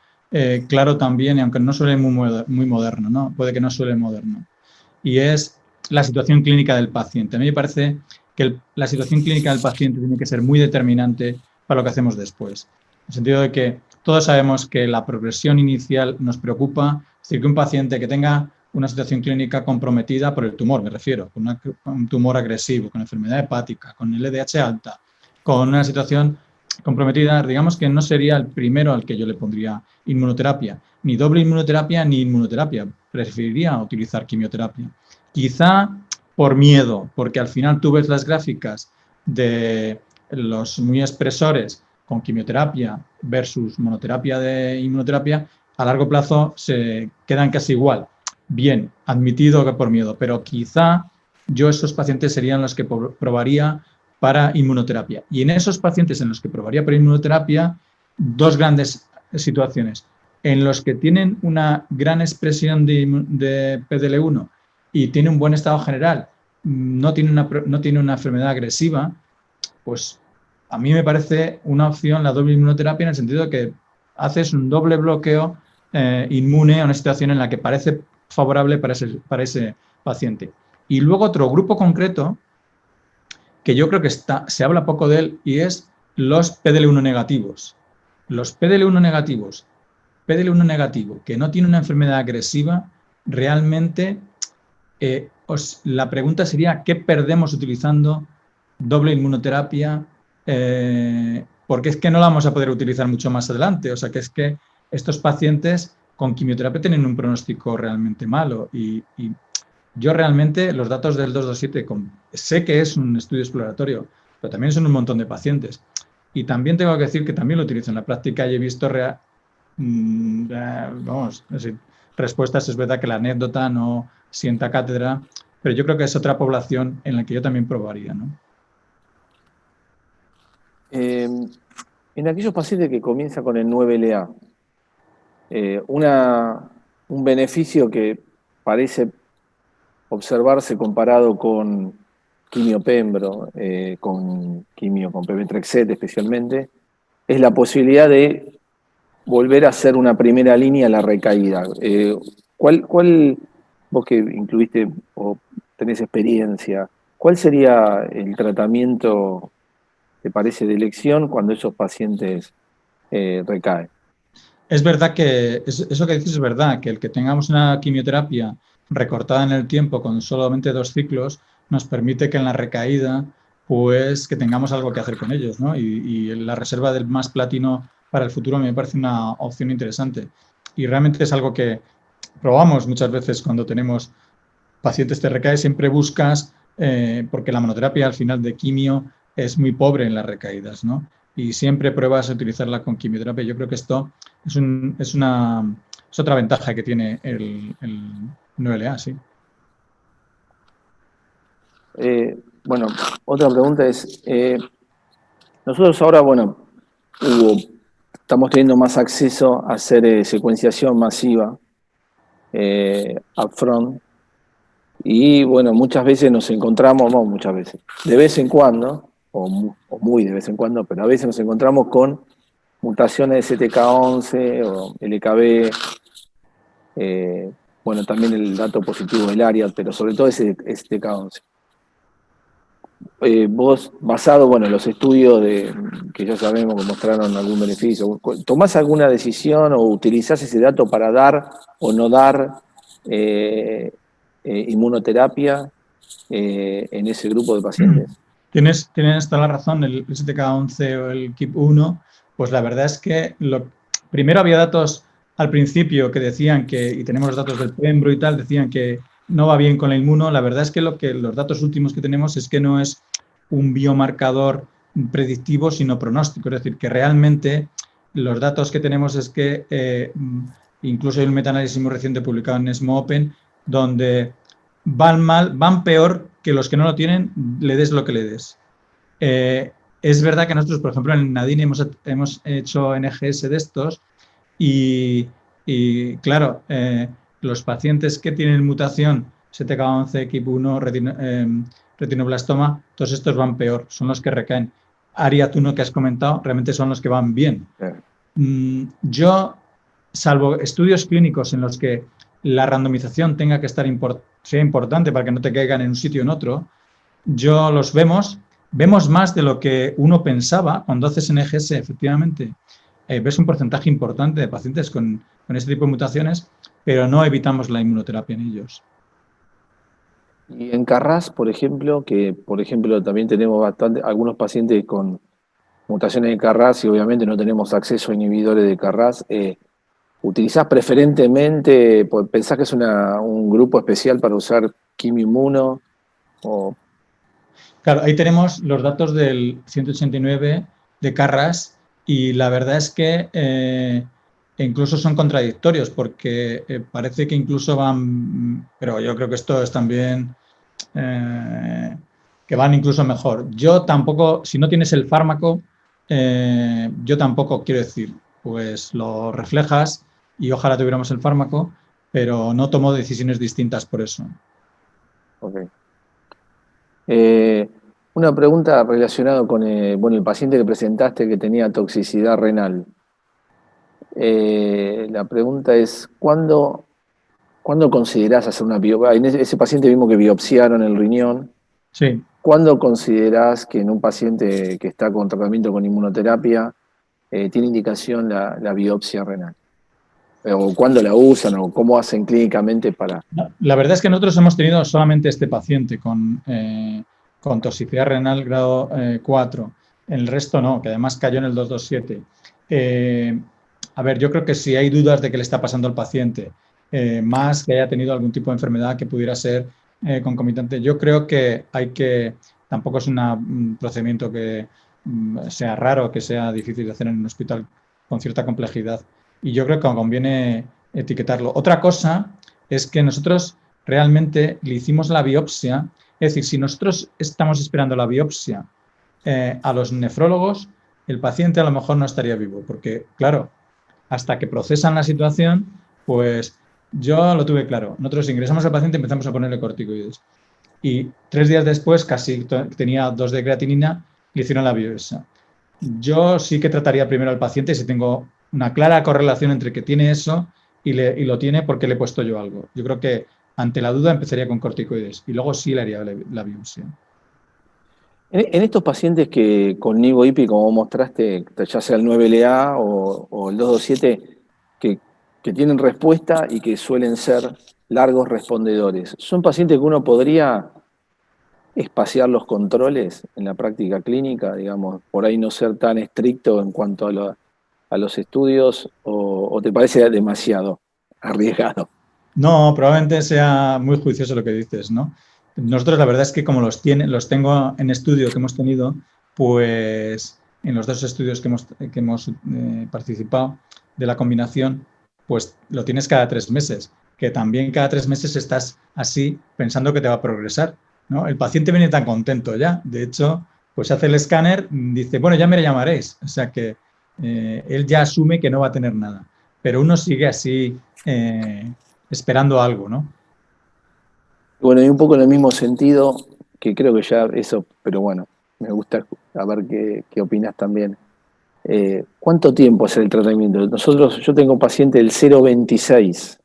claro también, y aunque no suele muy moderno, ¿no? Puede que no suele moderno, y es la situación clínica del paciente. A mí me parece que la situación clínica del paciente tiene que ser muy determinante para lo que hacemos después. En el sentido de que todos sabemos que la progresión inicial nos preocupa, es decir, que un paciente que tenga una situación clínica comprometida por el tumor, me refiero, con un tumor agresivo, con enfermedad hepática, con LDH alta, con una situación comprometida, digamos que no sería el primero al que yo le pondría inmunoterapia, ni doble inmunoterapia ni inmunoterapia, preferiría utilizar quimioterapia. Quizá por miedo, porque al final tú ves las gráficas de los muy expresores con quimioterapia versus monoterapia de inmunoterapia, a largo plazo se quedan casi igual. Bien, admitido que por miedo, pero quizá yo esos pacientes serían los que probaría para inmunoterapia. Y en esos pacientes en los que probaría para inmunoterapia, dos grandes situaciones. En los que tienen una gran expresión de PDL1 y tiene un buen estado general, no tiene una enfermedad agresiva, pues a mí me parece una opción la doble inmunoterapia, en el sentido de que haces un doble bloqueo inmune a una situación en la que parece favorable para ese paciente. Y luego otro grupo concreto, que yo creo que se habla poco de él, y es los PDL1 negativos. Los PDL1 negativos, PDL1 negativo, que no tiene una enfermedad agresiva, realmente la pregunta sería, ¿qué perdemos utilizando doble inmunoterapia? Porque es que no la vamos a poder utilizar mucho más adelante. O sea, que es que estos pacientes con quimioterapia tienen un pronóstico realmente malo. Y yo realmente los datos del 227, sé que es un estudio exploratorio, pero también son un montón de pacientes. Y también tengo que decir que también lo utilizo en la práctica y he visto respuestas. Es verdad que la anécdota no sienta cátedra, pero yo creo que es otra población en la que yo también probaría, ¿no? En aquellos pacientes que comienzan con el 9LA, un beneficio que parece observarse comparado con quimio-pembro, con pemetrexed especialmente, es la posibilidad de volver a hacer una primera línea a la recaída. Vos que incluiste o tenés experiencia, ¿cuál sería el tratamiento, te parece, de elección cuando esos pacientes recaen? Es verdad que eso que dices es verdad, que el que tengamos una quimioterapia recortada en el tiempo con solamente 2 ciclos nos permite que en la recaída, pues que tengamos algo que hacer con ellos, ¿no? Y la reserva del más platino para el futuro me parece una opción interesante. Y realmente es algo que probamos muchas veces cuando tenemos pacientes te recae, siempre buscas, porque la monoterapia al final de quimio es muy pobre en las recaídas, ¿no? Y siempre pruebas a utilizarla con quimioterapia. Yo creo que esto es otra ventaja que tiene el 9LA, sí. Bueno, otra pregunta es, nosotros ahora, bueno, estamos teniendo más acceso a hacer secuenciación masiva upfront, y bueno, muchas veces nos encontramos, no muchas veces, de vez en cuando, o muy de vez en cuando, pero a veces nos encontramos con mutaciones de STK11 o LKB bueno, también el dato positivo del área, pero sobre todo ese TK11. Vos, basado, bueno, en los estudios que ya sabemos que mostraron algún beneficio, ¿tomás alguna decisión o utilizás ese dato para dar o no dar inmunoterapia en ese grupo de pacientes? Tienes toda la razón, el STK11 o el KIP1, pues la verdad es que primero había datos al principio que decían que, y tenemos los datos del Pembro y tal, decían que no va bien con el inmuno. La verdad es que los datos últimos que tenemos es que no es un biomarcador predictivo, sino pronóstico. Es decir, que realmente los datos que tenemos es que incluso hay un metaanálisis muy reciente publicado en ESMO Open, donde van peor que los que no lo tienen, le des lo que le des. Es verdad que nosotros, por ejemplo, en Nadine hemos hecho NGS de estos y claro, los pacientes que tienen mutación STK11, KIP1, retinoblastoma, todos estos van peor, son los que recaen. ARIA1 que has comentado, realmente son los que van bien. Yo, salvo estudios clínicos en los que la randomización tenga que sea importante para que no te caigan en un sitio o en otro, yo los vemos más de lo que uno pensaba cuando haces NGS, efectivamente. Ves un porcentaje importante de pacientes con este tipo de mutaciones, pero no evitamos la inmunoterapia en ellos. Y en Carras, por ejemplo, que por ejemplo también tenemos algunos pacientes con mutaciones de Carras y obviamente no tenemos acceso a inhibidores de Carras, ¿utilizás preferentemente, pensás que es un grupo especial para usar quimioinmuno? O... Claro, ahí tenemos los datos del 189 de Carras y la verdad es que incluso son contradictorios porque parece que incluso van, pero yo creo que esto es también que van incluso mejor. Yo tampoco, si no tienes el fármaco, yo tampoco quiero decir, pues lo reflejas y ojalá tuviéramos el fármaco, pero no tomo decisiones distintas por eso. Okay. Una pregunta relacionada con el paciente que presentaste que tenía toxicidad renal. La pregunta es, ¿cuándo considerás hacer una biopsia? En ese paciente vimos que biopsiaron el riñón. Sí. ¿Cuándo considerás que en un paciente que está con tratamiento con inmunoterapia tiene indicación la biopsia renal? ¿O cuándo la usan o cómo hacen clínicamente para...? La verdad es que nosotros hemos tenido solamente este paciente con toxicidad renal grado 4. El resto no, que además cayó en el 227. A ver, yo creo que si hay dudas de qué le está pasando al paciente, más que haya tenido algún tipo de enfermedad que pudiera ser concomitante, yo creo que tampoco es un procedimiento que sea raro, que sea difícil de hacer en un hospital con cierta complejidad. Y yo creo que conviene etiquetarlo. Otra cosa es que nosotros realmente le hicimos la biopsia, es decir, si nosotros estamos esperando la biopsia a los nefrólogos, el paciente a lo mejor no estaría vivo, porque claro, hasta que procesan la situación, pues yo lo tuve claro. Nosotros ingresamos al paciente y empezamos a ponerle corticoides. Y 3 días después, casi tenía 2 de creatinina, le hicieron la biopsia. Yo sí que trataría primero al paciente si tengo una clara correlación entre que tiene eso y lo tiene porque le he puesto yo algo. Yo creo que ante la duda empezaría con corticoides y luego sí le haría la biopsia. En estos pacientes que con nivo-IPI, como mostraste, ya sea el 9LA o el 227, que tienen respuesta y que suelen ser largos respondedores, ¿son pacientes que uno podría espaciar los controles en la práctica clínica, digamos, por ahí no ser tan estricto en cuanto a los estudios, o te parece demasiado arriesgado? No, probablemente sea muy juicioso lo que dices, ¿no? Nosotros la verdad es que como los tengo en estudio que hemos tenido, pues en los 2 estudios que hemos participado de la combinación, pues lo tienes cada 3 meses, que también cada 3 meses estás así pensando que te va a progresar, ¿no? El paciente viene tan contento ya, de hecho, pues hace el escáner, dice, bueno, ya me llamaréis, o sea que él ya asume que no va a tener nada, pero uno sigue así esperando algo, ¿no? Bueno, y un poco en el mismo sentido, que creo que ya eso, pero bueno, me gusta saber qué opinas también. ¿Cuánto tiempo es el tratamiento? Yo tengo un paciente del 0,26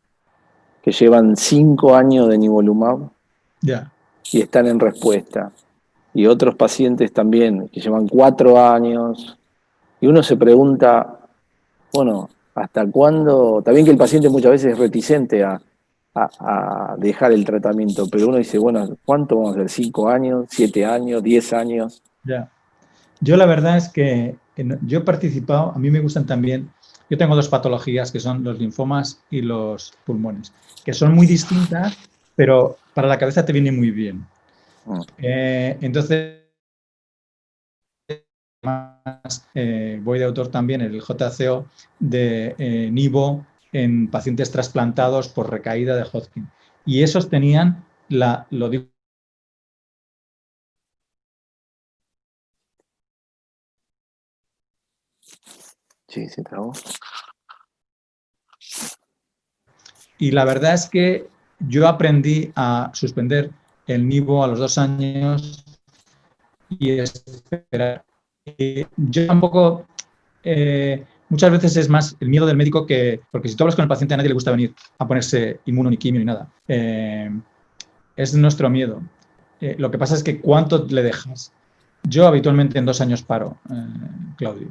que llevan 5 años de nivolumab Ya. y están en respuesta. Y otros pacientes también que llevan 4 años. Y uno se pregunta, bueno, ¿hasta cuándo? También que el paciente muchas veces es reticente a dejar el tratamiento, pero uno dice, bueno, ¿cuánto vamos a hacer? ¿5 años? ¿7 años? ¿10 años? Ya. Yo la verdad es que yo he participado, a mí me gustan también, yo tengo dos patologías que son los linfomas y los pulmones, que son muy distintas, pero para la cabeza te viene muy bien. Entonces, voy de autor también en el JCO de Nivo en pacientes trasplantados por recaída de Hodgkin. Y esos tenían, lo digo, Sí, se trabó. y la verdad es que yo aprendí a suspender el Nivo a los 2 años y esperar. Yo tampoco, muchas veces es más el miedo del médico que, porque si tú hablas con el paciente a nadie le gusta venir a ponerse inmuno ni quimio ni nada. Es nuestro miedo. Lo que pasa es que ¿cuánto le dejas? Yo habitualmente en 2 años paro, Claudio.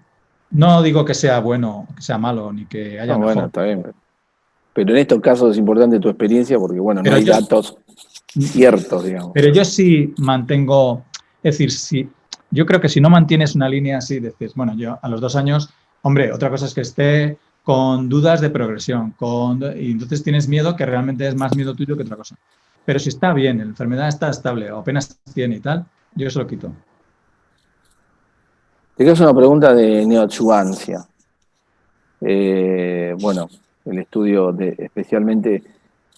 No digo que sea bueno, que sea malo, ni que haya No, bueno, mejor. está bien. Pero en estos casos es importante tu experiencia porque, bueno, no Pero hay yo, datos ciertos, digamos. pero yo sí mantengo, es decir, si, yo creo que si no mantienes una línea así, dices, bueno, yo a los 2 años, hombre, otra cosa es que esté con dudas de progresión, y entonces tienes miedo que realmente es más miedo tuyo que otra cosa. Pero si está bien, la enfermedad está estable o apenas tiene y tal, yo se lo quito. Te quedas una pregunta de neoadjuvancia. Bueno, el estudio especialmente,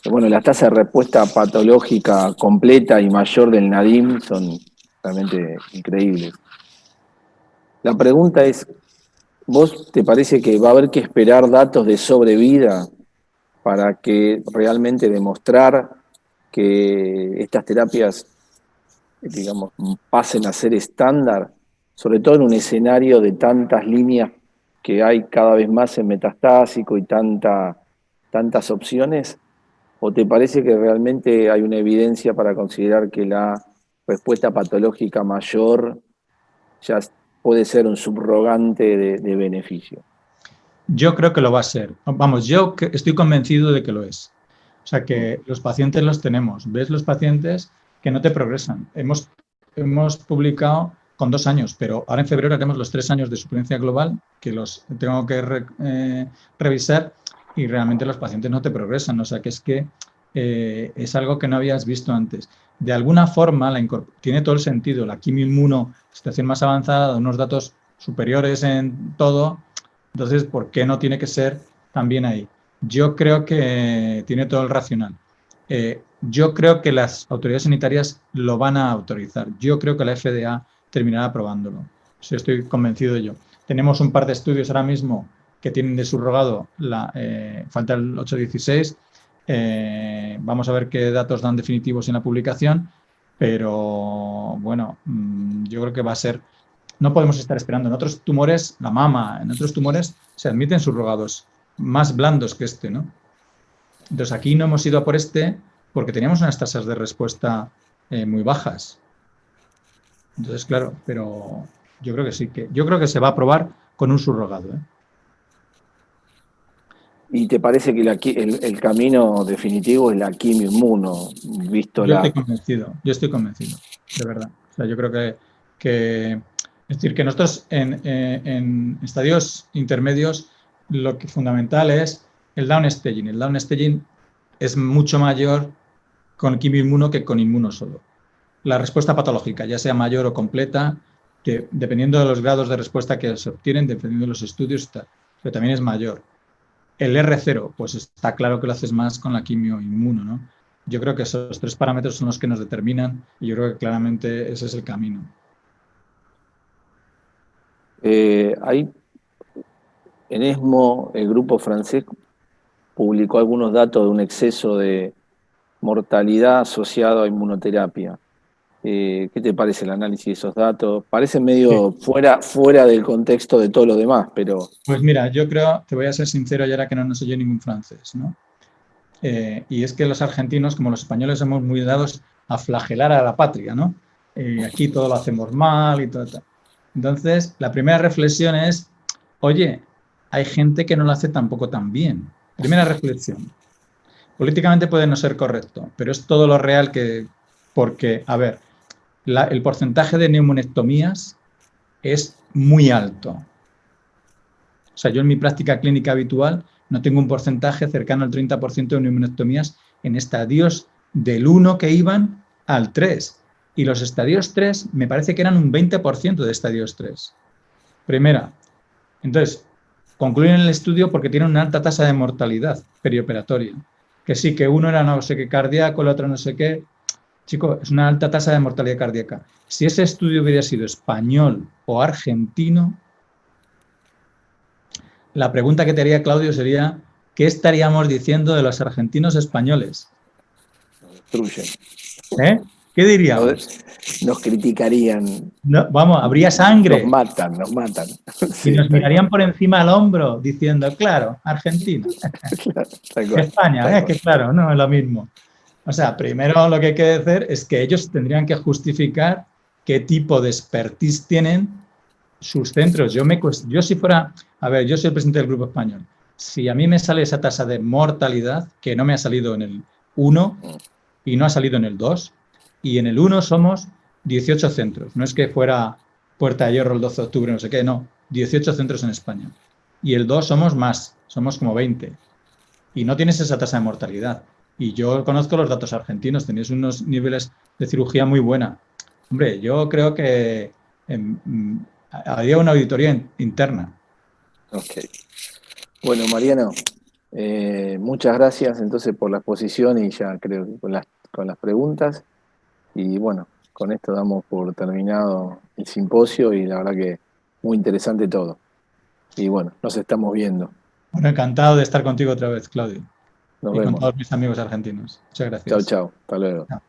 bueno, las tasas de respuesta patológica completa y mayor del NADIM son realmente increíbles. La pregunta es, ¿vos te parece que va a haber que esperar datos de sobrevida para que realmente demostrar que estas terapias, digamos, pasen a ser estándar, sobre todo en un escenario de tantas líneas que hay cada vez más en metastásico y tantas opciones? ¿O te parece que realmente hay una evidencia para considerar que la respuesta patológica mayor ya puede ser un subrogante de beneficio? Yo creo que lo va a ser. Vamos, yo estoy convencido de que lo es. O sea, que los pacientes los tenemos. ¿Ves los pacientes que no te progresan? Hemos publicado con 2 años, pero ahora en febrero haremos los 3 años de supervivencia global, que los tengo que revisar y realmente los pacientes no te progresan. O sea, que es algo que no habías visto antes. De alguna forma, tiene todo el sentido. La quimioinmuno, situación más avanzada, unos datos superiores en todo. Entonces, ¿por qué no tiene que ser también ahí? Yo creo que tiene todo el racional. Yo creo que las autoridades sanitarias lo van a autorizar. Yo creo que la FDA terminará aprobándolo. Eso estoy convencido de ello. Tenemos un par de estudios ahora mismo que tienen de subrogado, falta el 816. Vamos a ver qué datos dan definitivos en la publicación, pero bueno, yo creo que va a ser. No podemos estar esperando. En otros tumores, la mama, en otros tumores se admiten subrogados más blandos que este, ¿no? Entonces aquí no hemos ido a por este porque teníamos unas tasas de respuesta muy bajas. Entonces, claro, pero yo creo que sí, yo creo que se va a aprobar con un subrogado, ¿eh? ¿Y te parece que el camino definitivo es la quimioinmuno, visto Yo la... estoy convencido, de verdad. O sea, yo creo es decir, que nosotros en estadios intermedios lo que fundamental es el downstaging. El downstaging es mucho mayor con quimioinmuno que con inmuno solo. La respuesta patológica, ya sea mayor o completa, que dependiendo de los grados de respuesta que se obtienen, dependiendo de los estudios, pero también es mayor. El R0, pues está claro que lo haces más con la quimioinmuno, ¿no? Yo creo que esos 3 parámetros son los que nos determinan y yo creo que claramente ese es el camino. Hay en ESMO, el grupo francés publicó algunos datos de un exceso de mortalidad asociado a inmunoterapia. ¿Qué te parece el análisis de esos datos? Parece Sí. medio fuera del contexto de todo lo demás, pero... Pues mira, yo creo, te voy a ser sincero y ahora que no nos oye ningún francés, ¿no? y es que los argentinos, como los españoles, somos muy dados a flagelar a la patria, ¿no? Aquí todo lo hacemos mal y todo. Entonces, la primera reflexión es, oye, hay gente que no lo hace tampoco tan bien. Primera reflexión. Políticamente puede no ser correcto, pero es todo lo real que... Porque, a ver, el porcentaje de neumonectomías es muy alto. O sea, yo en mi práctica clínica habitual no tengo un porcentaje cercano al 30% de neumonectomías en estadios del 1 que iban al 3. Y los estadios 3 me parece que eran un 20% de estadios 3. Primera. Entonces, concluyen el estudio porque tienen una alta tasa de mortalidad perioperatoria. Que sí, que uno era no sé qué cardíaco, el otro no sé qué. Chico, es una alta tasa de mortalidad cardíaca. Si ese estudio hubiera sido español o argentino, la pregunta que te haría Claudio sería, ¿qué estaríamos diciendo de los argentinos españoles? Destruyen. ¿Eh? ¿Qué diríamos? Nos criticarían. No, vamos, habría Nos sangre matan, nos matan. y Sí, nos tal mirarían cual. por encima del hombro diciendo, claro, Argentina, Tal cual, España, tal es cual. que claro, no es lo mismo. O sea, primero lo que hay que hacer es que ellos tendrían que justificar qué tipo de expertise tienen sus centros. Yo si fuera, a ver, yo soy el presidente del Grupo Español. Si a mí me sale esa tasa de mortalidad, que no me ha salido en el 1 y no ha salido en el 2, y en el 1 somos 18 centros. No es que fuera Puerta de Hierro el 12 de octubre, no sé qué, no. 18 centros en España. Y el 2 somos más, somos como 20. Y no tienes esa tasa de mortalidad. Y yo conozco los datos argentinos, tenéis unos niveles de cirugía muy buena. Hombre, yo creo que haría una auditoría interna. Ok. Bueno, Mariano, muchas gracias entonces por la exposición y ya creo que con las preguntas. Y bueno, con esto damos por terminado el simposio y la verdad que muy interesante todo. Y bueno, nos estamos viendo. Bueno, encantado de estar contigo otra vez, Claudio, Nos y con vemos. todos mis amigos argentinos. Muchas Chau, gracias. chau. Hasta luego. Chao.